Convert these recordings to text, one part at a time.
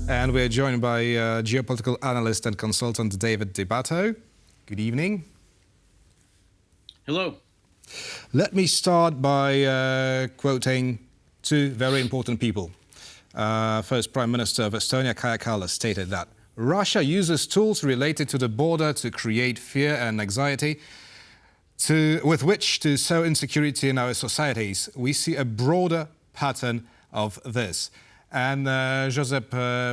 And we're joined by geopolitical analyst and consultant David DeBatto. Good evening. Hello. Let me start by quoting two very important people. First, Prime Minister of Estonia, Kaja Kallas, stated that Russia uses tools related to the border to create fear and anxiety, with which to sow insecurity in our societies. We see a broader pattern of this. And Josep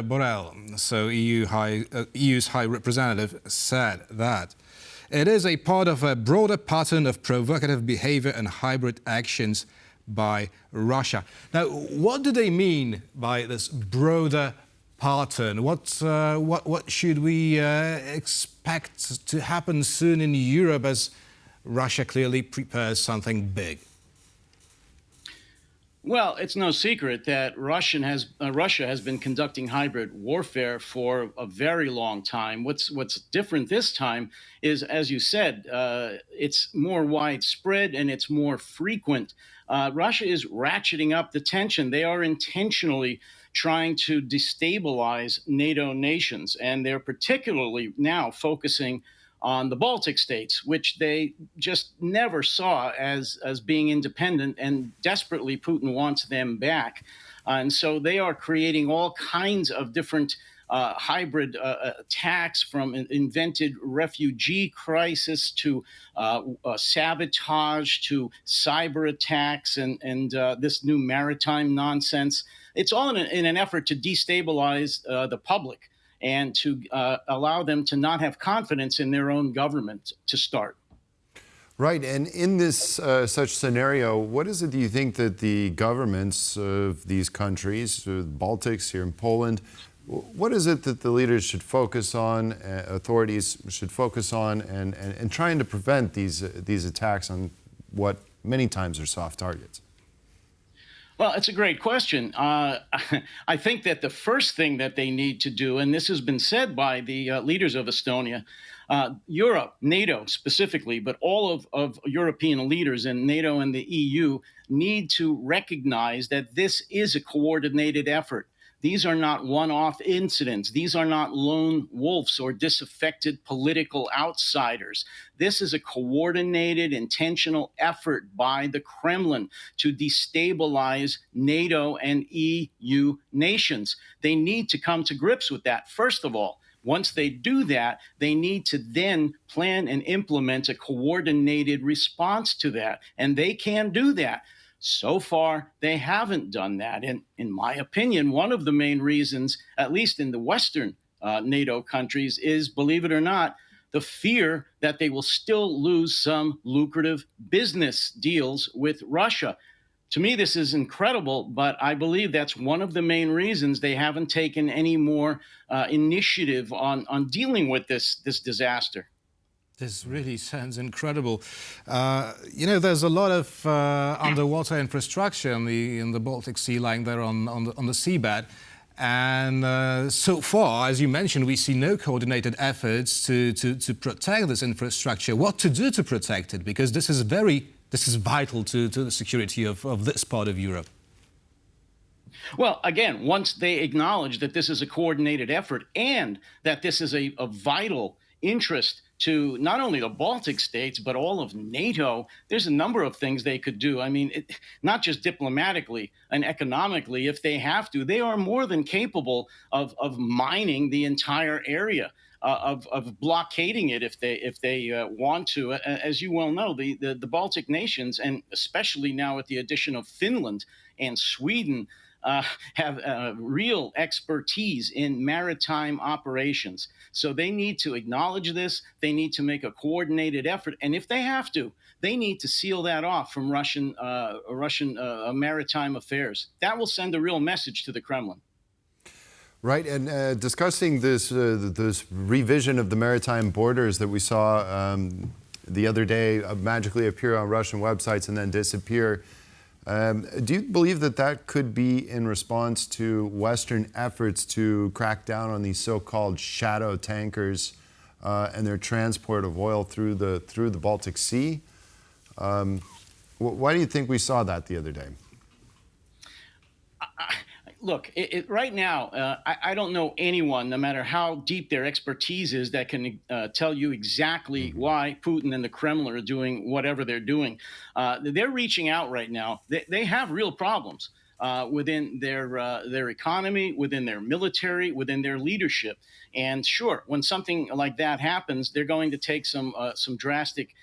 Borrell, so EU's High Representative, said that it is a part of a broader pattern of provocative behavior and hybrid actions by Russia. Now, what do they mean by this broader pattern? What should we expect to happen soon in Europe as Russia clearly prepares something big? Well, it's no secret that Russia has been conducting hybrid warfare for a very long time. What's different this time is, as you said, it's more widespread and it's more frequent. Russia is ratcheting up the tension. They are intentionally trying to destabilize NATO nations, and they're particularly now focusing on the Baltic states, which they just never saw as being independent, and desperately Putin wants them back. And so they are creating all kinds of different hybrid attacks, from invented refugee crisis to sabotage to cyber attacks and this new maritime nonsense. It's all in an effort to destabilize the public and to allow them to not have confidence in their own government to start. Right, and in this such scenario, what is it do you think that the governments of these countries, the Baltics, here in Poland, what is it that the leaders should focus on, authorities should focus on, and trying to prevent these attacks on what many times are soft targets? Well, it's a great question. I think that the first thing that they need to do, and this has been said by the leaders of Estonia, Europe, NATO specifically, but all of European leaders and NATO and the EU need to recognize that this is a coordinated effort. These are not one-off incidents. These are not lone wolves or disaffected political outsiders. This is a coordinated, intentional effort by the Kremlin to destabilize NATO and EU nations. They need to come to grips with that, first of all. Once they do that, they need to then plan and implement a coordinated response to that, and they can do that. So far, they haven't done that. And in my opinion, one of the main reasons, at least in the Western NATO countries, is, believe it or not, the fear that they will still lose some lucrative business deals with Russia. To me, this is incredible, but I believe that's one of the main reasons they haven't taken any more initiative on dealing with this disaster. This really sounds incredible. You know, there's a lot of underwater infrastructure in the Baltic Sea, lying there on the seabed. And so far, as you mentioned, we see no coordinated efforts to protect this infrastructure. What to do to protect it? Because this is vital to the security of this part of Europe. Well, again, once they acknowledge that this is a coordinated effort and that this is a vital interest to not only the Baltic states, but all of NATO, there's a number of things they could do. I mean, not just diplomatically and economically, if they have to, they are more than capable of mining the entire area, of blockading it if they want to. As you well know, the Baltic nations, and especially now with the addition of Finland and Sweden, have real expertise in maritime operations. So they need to acknowledge this. They need to make a coordinated effort. And if they have to, they need to seal that off from Russian maritime affairs. That will send a real message to the Kremlin. Right, and discussing this revision of the maritime borders that we saw the other day magically appear on Russian websites and then disappear. Do you believe that that could be in response to Western efforts to crack down on these so-called shadow tankers and their transport of oil through the Baltic Sea? Why do you think we saw that the other day? Look, right now, I don't know anyone, no matter how deep their expertise is, that can tell you exactly why Putin and the Kremlin are doing whatever they're doing. They're reaching out right now. They have real problems within their economy, within their military, within their leadership. And sure, when something like that happens, they're going to take some drastic,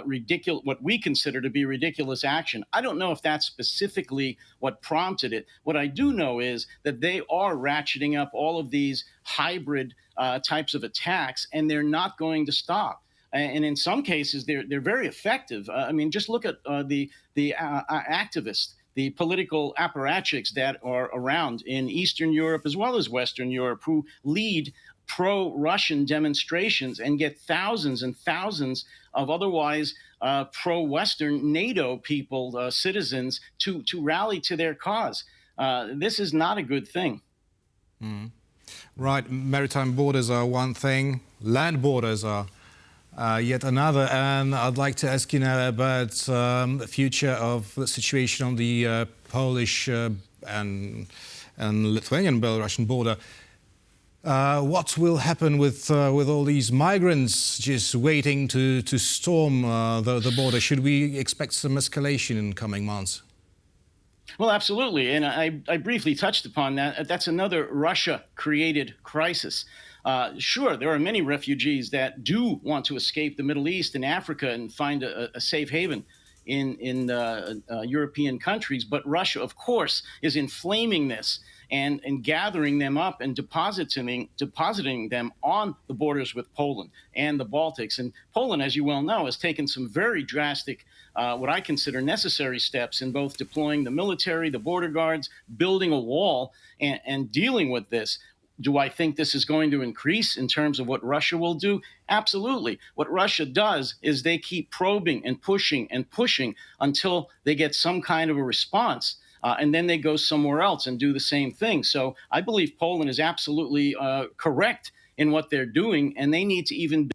ridiculous, what we consider to be ridiculous action. I don't know if that's specifically what prompted it. What I do know is that they are ratcheting up all of these hybrid types of attacks, and they're not going to stop. And in some cases, they're very effective. I mean, just look at the activists, the political apparatchiks that are around in Eastern Europe as well as Western Europe, who lead pro-Russian demonstrations and get thousands and thousands of otherwise pro-Western NATO people, citizens, to rally to their cause. This is not a good thing. Right, maritime borders are one thing, land borders are yet another. And I'd like to ask you now about the future of the situation on the Polish and Lithuanian-Belarusian border. What will happen with all these migrants just waiting to storm the border? Should we expect some escalation in coming months? Well, absolutely. And I briefly touched upon that. That's another Russia-created crisis. Sure, there are many refugees that do want to escape the Middle East and Africa and find a safe haven in European countries. But Russia, of course, is inflaming this and gathering them up and depositing them on the borders with Poland and the Baltics. And Poland, as you well know, has taken some very drastic, what I consider necessary steps in both deploying the military, the border guards, building a wall, and dealing with this. Do I think this is going to increase in terms of what Russia will do? Absolutely. What Russia does is they keep probing and pushing until they get some kind of a response. And then they go somewhere else and do the same thing. So I believe Poland is absolutely correct in what they're doing, and they need to even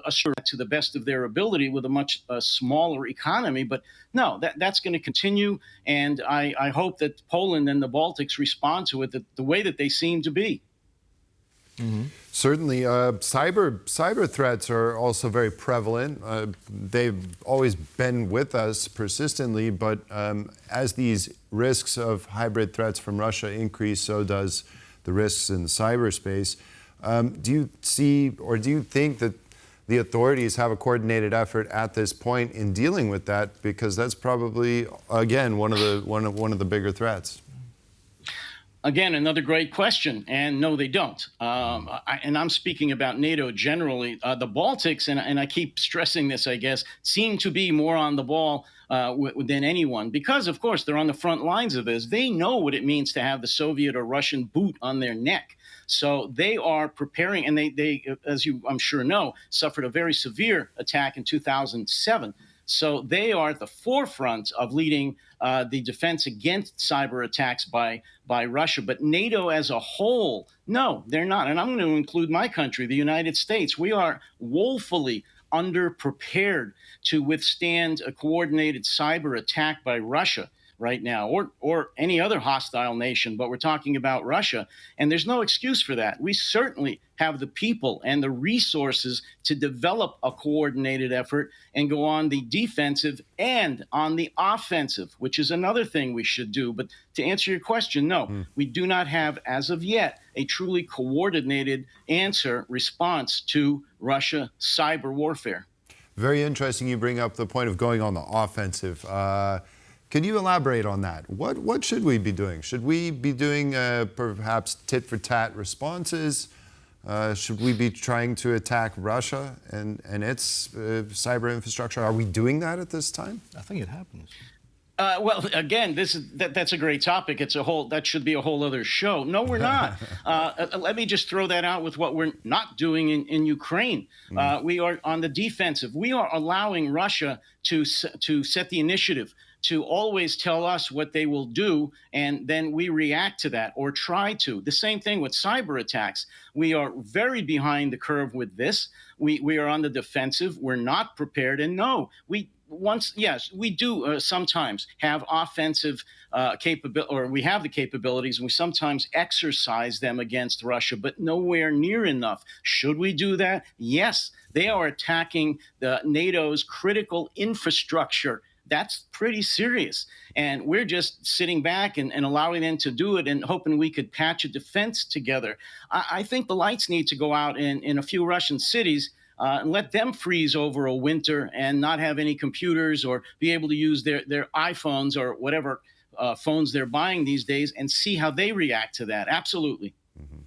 assure to the best of their ability with a much smaller economy. But no, that's going to continue, and I hope that Poland and the Baltics respond to it the way that they seem to be. Mm-hmm. Certainly, cyber threats are also very prevalent. They've always been with us persistently, but as these risks of hybrid threats from Russia increase, so does the risks in cyberspace. Do you see, or do you think that the authorities have a coordinated effort at this point in dealing with that? Because that's probably, again, one of the bigger threats. Again, another great question, and no, they don't. And I'm speaking about NATO generally. The Baltics, and I keep stressing this, I guess, seem to be more on the ball than anyone, because, of course, they're on the front lines of this. They know what it means to have the Soviet or Russian boot on their neck. So they are preparing, and they, as you, I'm sure, know, suffered a very severe attack in 2007. So they are at the forefront of leading the defense against cyber attacks by Russia. But NATO as a whole, no, they're not. And I'm going to include my country, the United States. We are woefully underprepared to withstand a coordinated cyber attack by Russia right now, or any other hostile nation, but we're talking about Russia, and there's no excuse for that. We certainly have the people and the resources to develop a coordinated effort and go on the defensive and on the offensive, which is another thing we should do. But to answer your question, no, we do not have, as of yet, a truly coordinated response to Russia cyber warfare. Very interesting you bring up the point of going on the offensive. Can you elaborate on that? What should we be doing? Should we be doing perhaps tit-for-tat responses? Should we be trying to attack Russia and its cyber infrastructure? Are we doing that at this time? I think it happens. Well, again, that's a great topic. That should be a whole other show. No, we're not. Let me just throw that out with what we're not doing in Ukraine. We are on the defensive. We are allowing Russia to set the initiative, to always tell us what they will do, and then we react to that or try to. The same thing with cyber attacks. We are very behind the curve with this. We are on the defensive. We're not prepared. And no, yes, we do sometimes have offensive capability, or we have the capabilities, and we sometimes exercise them against Russia, but nowhere near enough. Should we do that? Yes, they are attacking the NATO's critical infrastructure. That's pretty serious. And we're just sitting back and allowing them to do it and hoping we could patch a defense together. I think the lights need to go out in a few Russian cities and let them freeze over a winter and not have any computers or be able to use their iPhones or whatever phones they're buying these days and see how they react to that. Absolutely.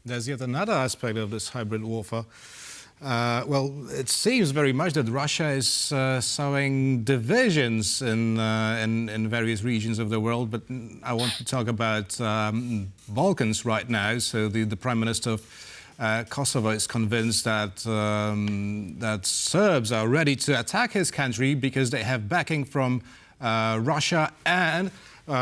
There's yet another aspect of this hybrid warfare. Well, it seems very much that Russia is sowing divisions in various regions of the world, but I want to talk about Balkans right now. So the Prime Minister of Kosovo is convinced that that Serbs are ready to attack his country because they have backing from Russia, and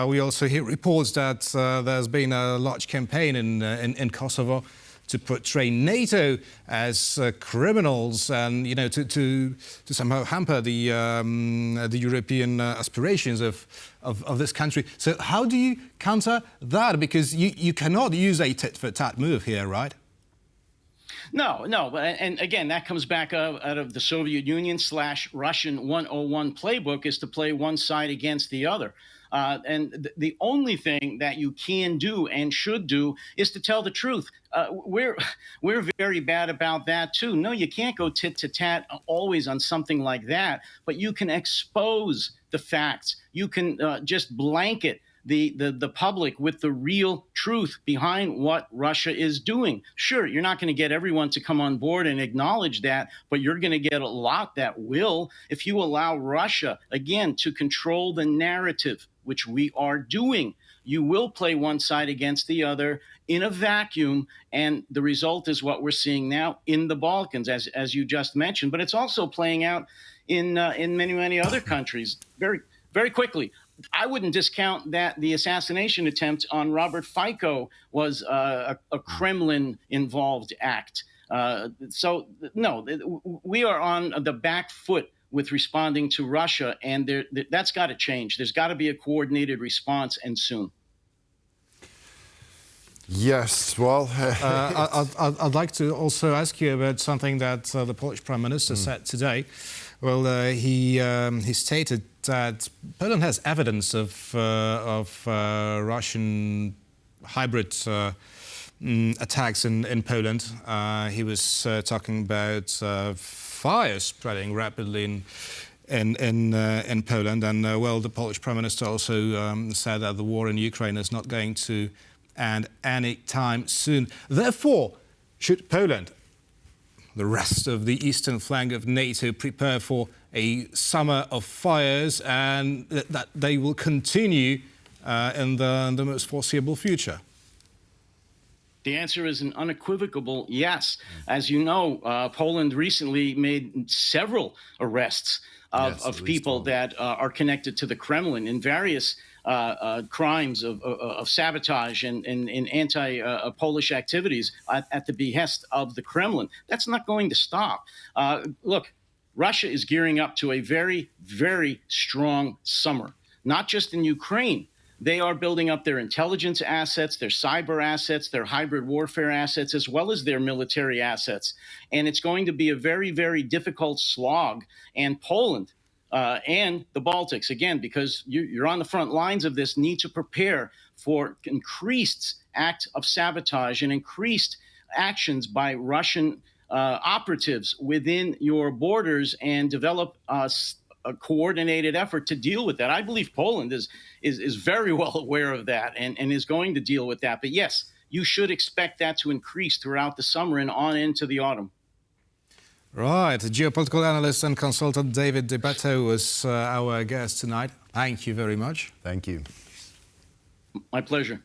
we also hear reports that there's been a large campaign in Kosovo to portray NATO as criminals, and to somehow hamper the European aspirations of this country. So how do you counter that? Because you cannot use a tit-for-tat move here, right? No, and again, that comes back out of the Soviet Union / Russian 101 playbook, is to play one side against the other. And the only thing that you can do and should do is to tell the truth. We're very bad about that too. No, you can't go tit to tat always on something like that, but you can expose the facts. You can just blanket the public with the real truth behind what Russia is doing. Sure, you're not going to get everyone to come on board and acknowledge that, but you're going to get a lot that will if you allow Russia, again, to control the narrative, which we are doing. You will play one side against the other in a vacuum, and the result is what we're seeing now in the Balkans, as you just mentioned. But it's also playing out in many other countries very, very quickly. I wouldn't discount that the assassination attempt on Robert Fico was a Kremlin-involved act. So, no, we are on the back foot with responding to Russia, and that's got to change. There's got to be a coordinated response, and soon. Yes, well... I'd like to also ask you about something that the Polish Prime Minister said today. Well, he stated that Poland has evidence of Russian hybrid attacks in Poland. He was talking about fire spreading rapidly in Poland, and well, the Polish Prime Minister also said that the war in Ukraine is not going to end anytime soon. Therefore, should Poland, the rest of the eastern flank of NATO, prepare for a summer of fires, and that they will continue in the most foreseeable future? The answer is an unequivocal yes. As you know, Poland recently made several arrests of people that are connected to the Kremlin in various crimes of sabotage and anti-Polish activities at the behest of the Kremlin. That's not going to stop. Look, Russia is gearing up to a very, very strong summer, not just in Ukraine. They are building up their intelligence assets, their cyber assets, their hybrid warfare assets, as well as their military assets. And it's going to be a very, very difficult slog. And Poland and the Baltics, again, because you're on the front lines of this, need to prepare for increased act of sabotage and increased actions by Russian operatives within your borders, and develop a coordinated effort to deal with that. I believe Poland is very well aware of that and is going to deal with that. But yes, you should expect that to increase throughout the summer and on into the autumn. Right. Geopolitical analyst and consultant David DeBatto was our guest tonight. Thank you very much. Thank you. My pleasure.